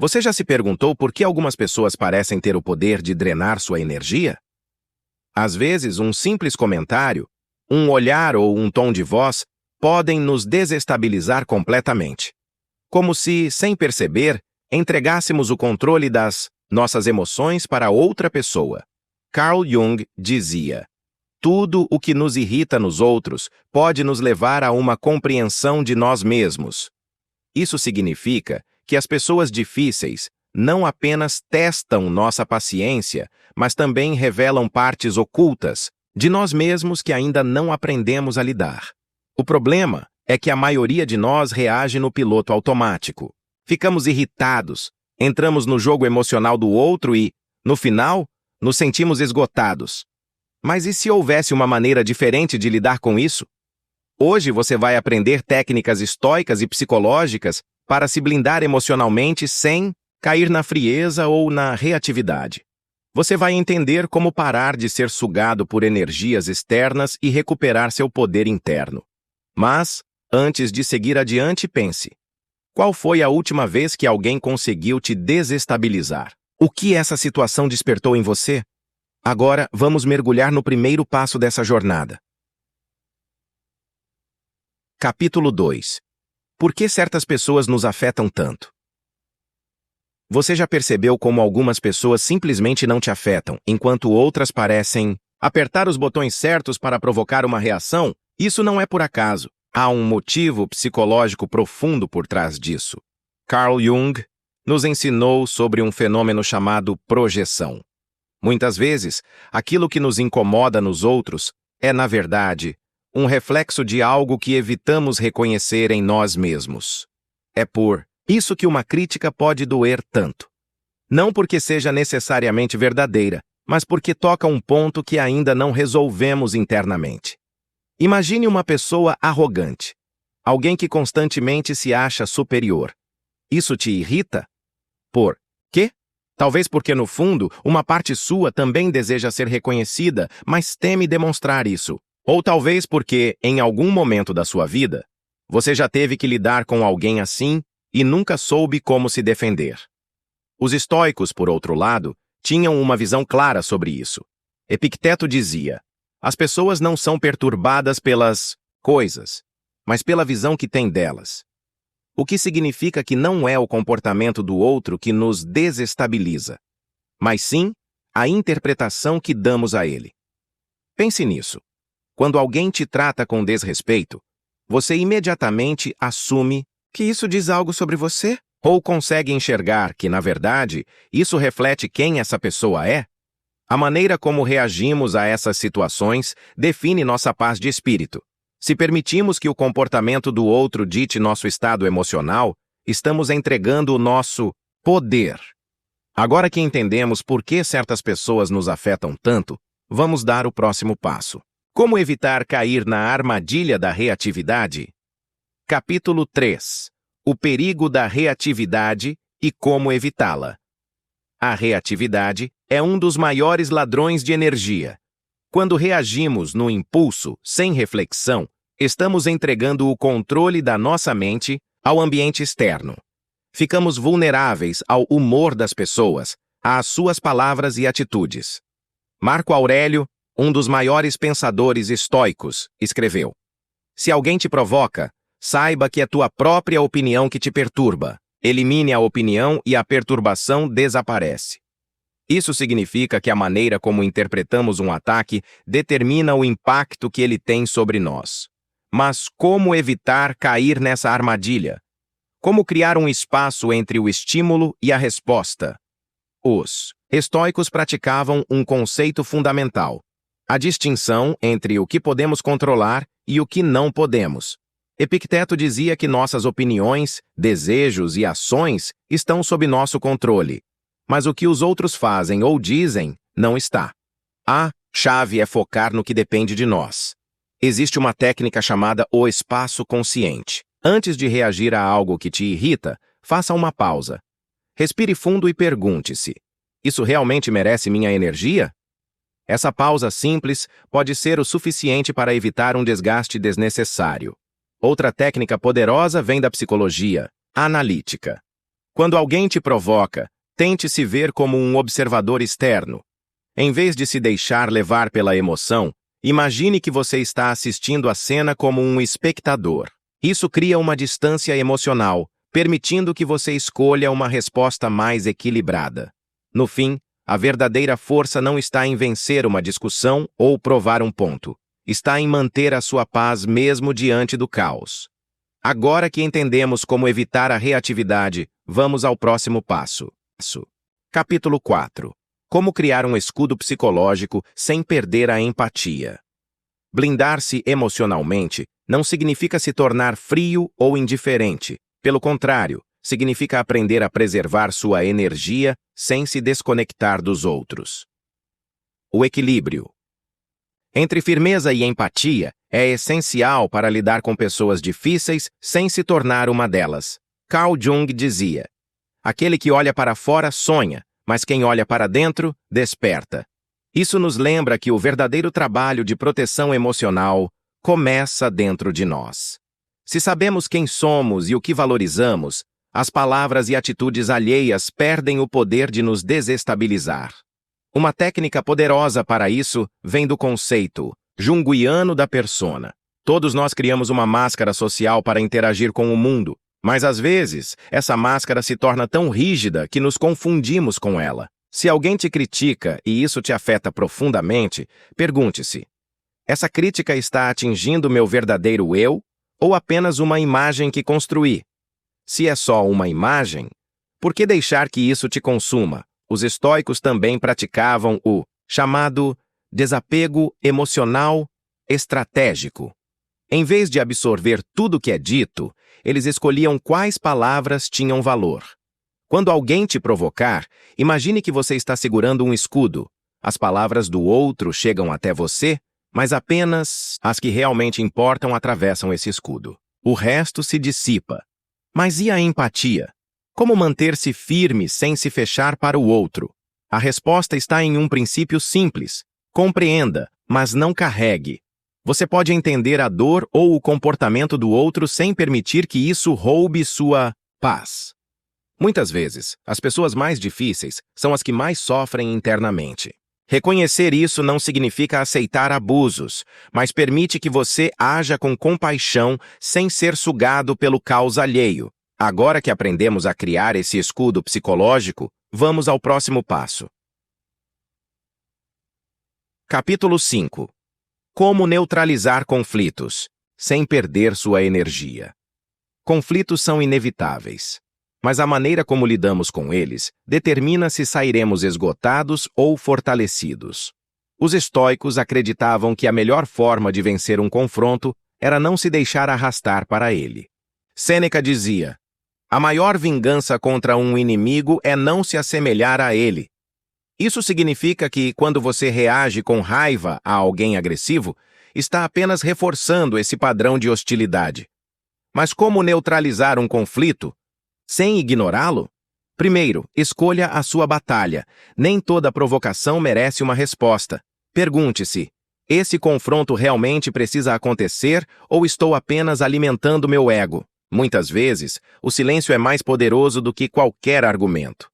Você já se perguntou por que algumas pessoas parecem ter o poder de drenar sua energia? Às vezes, um simples comentário, um olhar ou um tom de voz podem nos desestabilizar completamente. Como se, sem perceber, entregássemos o controle das nossas emoções para outra pessoa. Carl Jung dizia: tudo o que nos irrita nos outros pode nos levar a uma compreensão de nós mesmos. Isso significa que as pessoas difíceis não apenas testam nossa paciência, mas também revelam partes ocultas de nós mesmos que ainda não aprendemos a lidar. O problema é que a maioria de nós reage no piloto automático. Ficamos irritados, entramos no jogo emocional do outro e, no final, nos sentimos esgotados. Mas e se houvesse uma maneira diferente de lidar com isso? Hoje você vai aprender técnicas estoicas e psicológicas para se blindar emocionalmente sem cair na frieza ou na reatividade. Você vai entender como parar de ser sugado por energias externas e recuperar seu poder interno. Mas, antes de seguir adiante, pense: qual foi a última vez que alguém conseguiu te desestabilizar? O que essa situação despertou em você? Agora, vamos mergulhar no primeiro passo dessa jornada. Capítulo 2. Por que certas pessoas nos afetam tanto? Você já percebeu como algumas pessoas simplesmente não te afetam, enquanto outras parecem apertar os botões certos para provocar uma reação? Isso não é por acaso. Há um motivo psicológico profundo por trás disso. Carl Jung nos ensinou sobre um fenômeno chamado projeção. Muitas vezes, aquilo que nos incomoda nos outros é, na verdade, um reflexo de algo que evitamos reconhecer em nós mesmos. É por isso que uma crítica pode doer tanto. Não porque seja necessariamente verdadeira, mas porque toca um ponto que ainda não resolvemos internamente. Imagine uma pessoa arrogante, alguém que constantemente se acha superior. Isso te irrita? Por quê? Talvez porque, no fundo, uma parte sua também deseja ser reconhecida, mas teme demonstrar isso. Ou talvez porque, em algum momento da sua vida, você já teve que lidar com alguém assim e nunca soube como se defender. Os estoicos, por outro lado, tinham uma visão clara sobre isso. Epicteto dizia: as pessoas não são perturbadas pelas coisas, mas pela visão que têm delas. O que significa que não é o comportamento do outro que nos desestabiliza, mas sim a interpretação que damos a ele. Pense nisso. Quando alguém te trata com desrespeito, você imediatamente assume que isso diz algo sobre você? Ou consegue enxergar que, na verdade, isso reflete quem essa pessoa é? A maneira como reagimos a essas situações define nossa paz de espírito. Se permitimos que o comportamento do outro dite nosso estado emocional, estamos entregando o nosso poder. Agora que entendemos por que certas pessoas nos afetam tanto, vamos dar o próximo passo. Como evitar cair na armadilha da reatividade? Capítulo 3. O perigo da reatividade e como evitá-la. A reatividade é um dos maiores ladrões de energia. Quando reagimos no impulso, sem reflexão, estamos entregando o controle da nossa mente ao ambiente externo. Ficamos vulneráveis ao humor das pessoas, às suas palavras e atitudes. Marco Aurélio, um dos maiores pensadores estoicos, escreveu: se alguém te provoca, saiba que é tua própria opinião que te perturba. Elimine a opinião e a perturbação desaparece. Isso significa que a maneira como interpretamos um ataque determina o impacto que ele tem sobre nós. Mas como evitar cair nessa armadilha? Como criar um espaço entre o estímulo e a resposta? Os estoicos praticavam um conceito fundamental: a distinção entre o que podemos controlar e o que não podemos. Epicteto dizia que nossas opiniões, desejos e ações estão sob nosso controle, mas o que os outros fazem ou dizem não está. A chave é focar no que depende de nós. Existe uma técnica chamada o espaço consciente. Antes de reagir a algo que te irrita, faça uma pausa. Respire fundo e pergunte-se: isso realmente merece minha energia? Essa pausa simples pode ser o suficiente para evitar um desgaste desnecessário. Outra técnica poderosa vem da psicologia analítica. Quando alguém te provoca, tente se ver como um observador externo. Em vez de se deixar levar pela emoção, imagine que você está assistindo a cena como um espectador. Isso cria uma distância emocional, permitindo que você escolha uma resposta mais equilibrada. No fim, a verdadeira força não está em vencer uma discussão ou provar um ponto. Está em manter a sua paz mesmo diante do caos. Agora que entendemos como evitar a reatividade, vamos ao próximo passo. Capítulo 4. Como criar um escudo psicológico sem perder a empatia. Blindar-se emocionalmente não significa se tornar frio ou indiferente. Pelo contrário, significa aprender a preservar sua energia sem se desconectar dos outros. O equilíbrio entre firmeza e empatia é essencial para lidar com pessoas difíceis sem se tornar uma delas. Carl Jung dizia: aquele que olha para fora sonha, mas quem olha para dentro desperta. Isso nos lembra que o verdadeiro trabalho de proteção emocional começa dentro de nós. Se sabemos quem somos e o que valorizamos, as palavras e atitudes alheias perdem o poder de nos desestabilizar. Uma técnica poderosa para isso vem do conceito junguiano da persona. Todos nós criamos uma máscara social para interagir com o mundo, mas às vezes essa máscara se torna tão rígida que nos confundimos com ela. Se alguém te critica e isso te afeta profundamente, pergunte-se: essa crítica está atingindo meu verdadeiro eu ou apenas uma imagem que construí? Se é só uma imagem, por que deixar que isso te consuma? Os estoicos também praticavam o chamado desapego emocional estratégico. Em vez de absorver tudo que é dito, eles escolhiam quais palavras tinham valor. Quando alguém te provocar, imagine que você está segurando um escudo. As palavras do outro chegam até você, mas apenas as que realmente importam atravessam esse escudo. O resto se dissipa. Mas e a empatia? Como manter-se firme sem se fechar para o outro? A resposta está em um princípio simples. Compreenda, mas não carregue. Você pode entender a dor ou o comportamento do outro sem permitir que isso roube sua paz. Muitas vezes, as pessoas mais difíceis são as que mais sofrem internamente. Reconhecer isso não significa aceitar abusos, mas permite que você haja com compaixão sem ser sugado pelo caos alheio. Agora que aprendemos a criar esse escudo psicológico, vamos ao próximo passo. Capítulo 5. Como neutralizar conflitos, sem perder sua energia. Conflitos são inevitáveis, mas a maneira como lidamos com eles determina se sairemos esgotados ou fortalecidos. Os estoicos acreditavam que a melhor forma de vencer um confronto era não se deixar arrastar para ele. Sêneca dizia: a maior vingança contra um inimigo é não se assemelhar a ele. Isso significa que, quando você reage com raiva a alguém agressivo, está apenas reforçando esse padrão de hostilidade. Mas como neutralizar um conflito sem ignorá-lo? Primeiro, escolha a sua batalha. Nem toda provocação merece uma resposta. Pergunte-se: esse confronto realmente precisa acontecer ou estou apenas alimentando meu ego? Muitas vezes, o silêncio é mais poderoso do que qualquer argumento.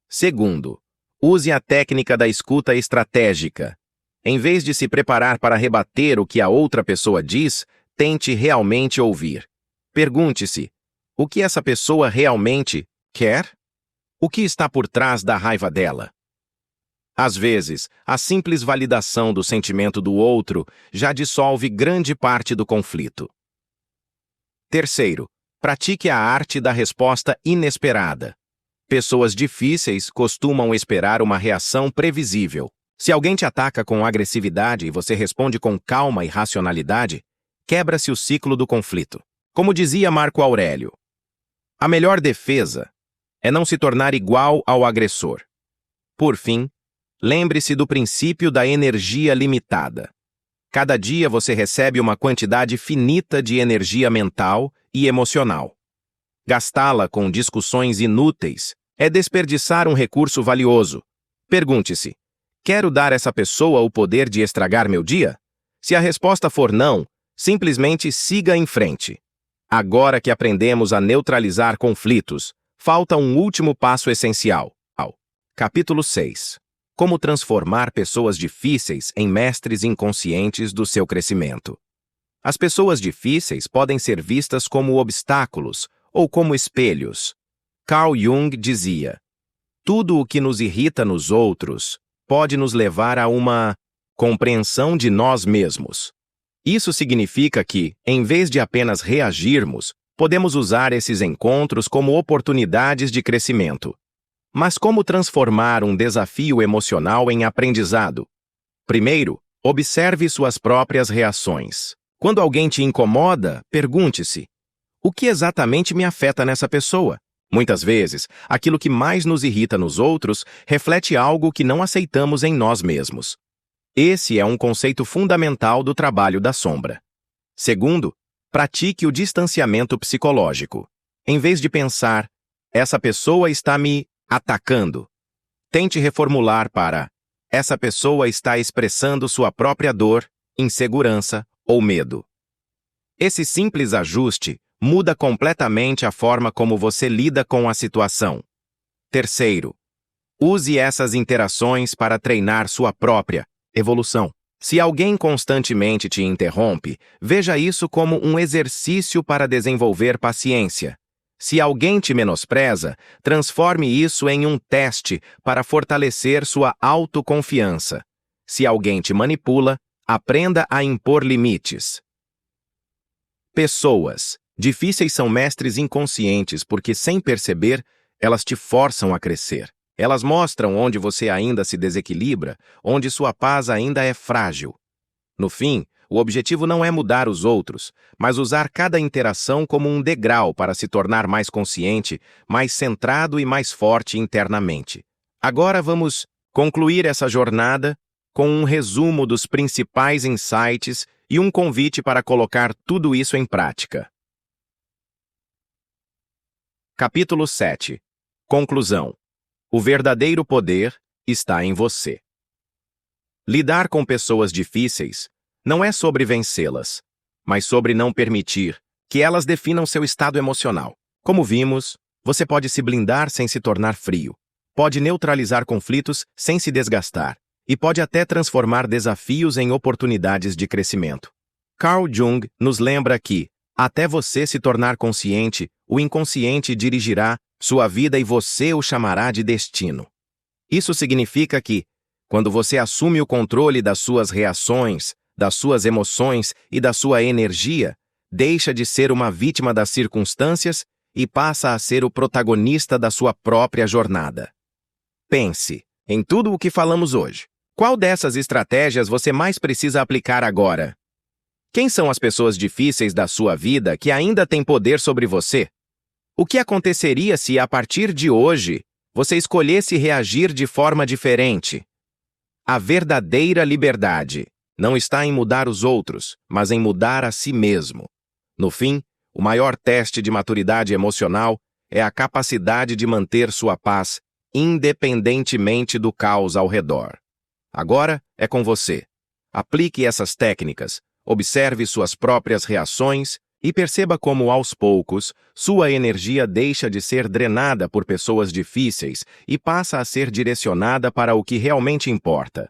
Segundo, use a técnica da escuta estratégica. Em vez de se preparar para rebater o que a outra pessoa diz, tente realmente ouvir. Pergunte-se: o que essa pessoa realmente quer? O que está por trás da raiva dela? Às vezes, a simples validação do sentimento do outro já dissolve grande parte do conflito. Terceiro, pratique a arte da resposta inesperada. Pessoas difíceis costumam esperar uma reação previsível. Se alguém te ataca com agressividade e você responde com calma e racionalidade, quebra-se o ciclo do conflito. Como dizia Marco Aurélio, a melhor defesa é não se tornar igual ao agressor. Por fim, lembre-se do princípio da energia limitada. Cada dia você recebe uma quantidade finita de energia mental e emocional. Gastá-la com discussões inúteis é desperdiçar um recurso valioso. Pergunte-se: quero dar a essa pessoa o poder de estragar meu dia? Se a resposta for não, simplesmente siga em frente. Agora que aprendemos a neutralizar conflitos, falta um último passo essencial. Capítulo 6. Como transformar pessoas difíceis em mestres inconscientes do seu crescimento. As pessoas difíceis podem ser vistas como obstáculos ou como espelhos. Carl Jung dizia: tudo o que nos irrita nos outros pode nos levar a uma compreensão de nós mesmos. Isso significa que, em vez de apenas reagirmos, podemos usar esses encontros como oportunidades de crescimento. Mas como transformar um desafio emocional em aprendizado? Primeiro, observe suas próprias reações. Quando alguém te incomoda, pergunte-se: o que exatamente me afeta nessa pessoa? Muitas vezes, aquilo que mais nos irrita nos outros reflete algo que não aceitamos em nós mesmos. Esse é um conceito fundamental do trabalho da sombra. Segundo, pratique o distanciamento psicológico. Em vez de pensar, essa pessoa está me atacando, tente reformular para, essa pessoa está expressando sua própria dor, insegurança ou medo. Esse simples ajuste muda completamente a forma como você lida com a situação. Terceiro, use essas interações para treinar sua própria evolução. Se alguém constantemente te interrompe, veja isso como um exercício para desenvolver paciência. Se alguém te menospreza, transforme isso em um teste para fortalecer sua autoconfiança. Se alguém te manipula, aprenda a impor limites. Pessoas difíceis são mestres inconscientes porque, sem perceber, elas te forçam a crescer. Elas mostram onde você ainda se desequilibra, onde sua paz ainda é frágil. No fim, o objetivo não é mudar os outros, mas usar cada interação como um degrau para se tornar mais consciente, mais centrado e mais forte internamente. Agora vamos concluir essa jornada com um resumo dos principais insights e um convite para colocar tudo isso em prática. Capítulo 7. Conclusão. O verdadeiro poder está em você. Lidar com pessoas difíceis não é sobre vencê-las, mas sobre não permitir que elas definam seu estado emocional. Como vimos, você pode se blindar sem se tornar frio, pode neutralizar conflitos sem se desgastar, e pode até transformar desafios em oportunidades de crescimento. Carl Jung nos lembra que, até você se tornar consciente, o inconsciente dirigirá sua vida e você o chamará de destino. Isso significa que, quando você assume o controle das suas reações, das suas emoções e da sua energia, deixa de ser uma vítima das circunstâncias e passa a ser o protagonista da sua própria jornada. Pense em tudo o que falamos hoje. Qual dessas estratégias você mais precisa aplicar agora? Quem são as pessoas difíceis da sua vida que ainda têm poder sobre você? O que aconteceria se, a partir de hoje, você escolhesse reagir de forma diferente? A verdadeira liberdade não está em mudar os outros, mas em mudar a si mesmo. No fim, o maior teste de maturidade emocional é a capacidade de manter sua paz, independentemente do caos ao redor. Agora é com você. Aplique essas técnicas, observe suas próprias reações e perceba como, aos poucos, sua energia deixa de ser drenada por pessoas difíceis e passa a ser direcionada para o que realmente importa.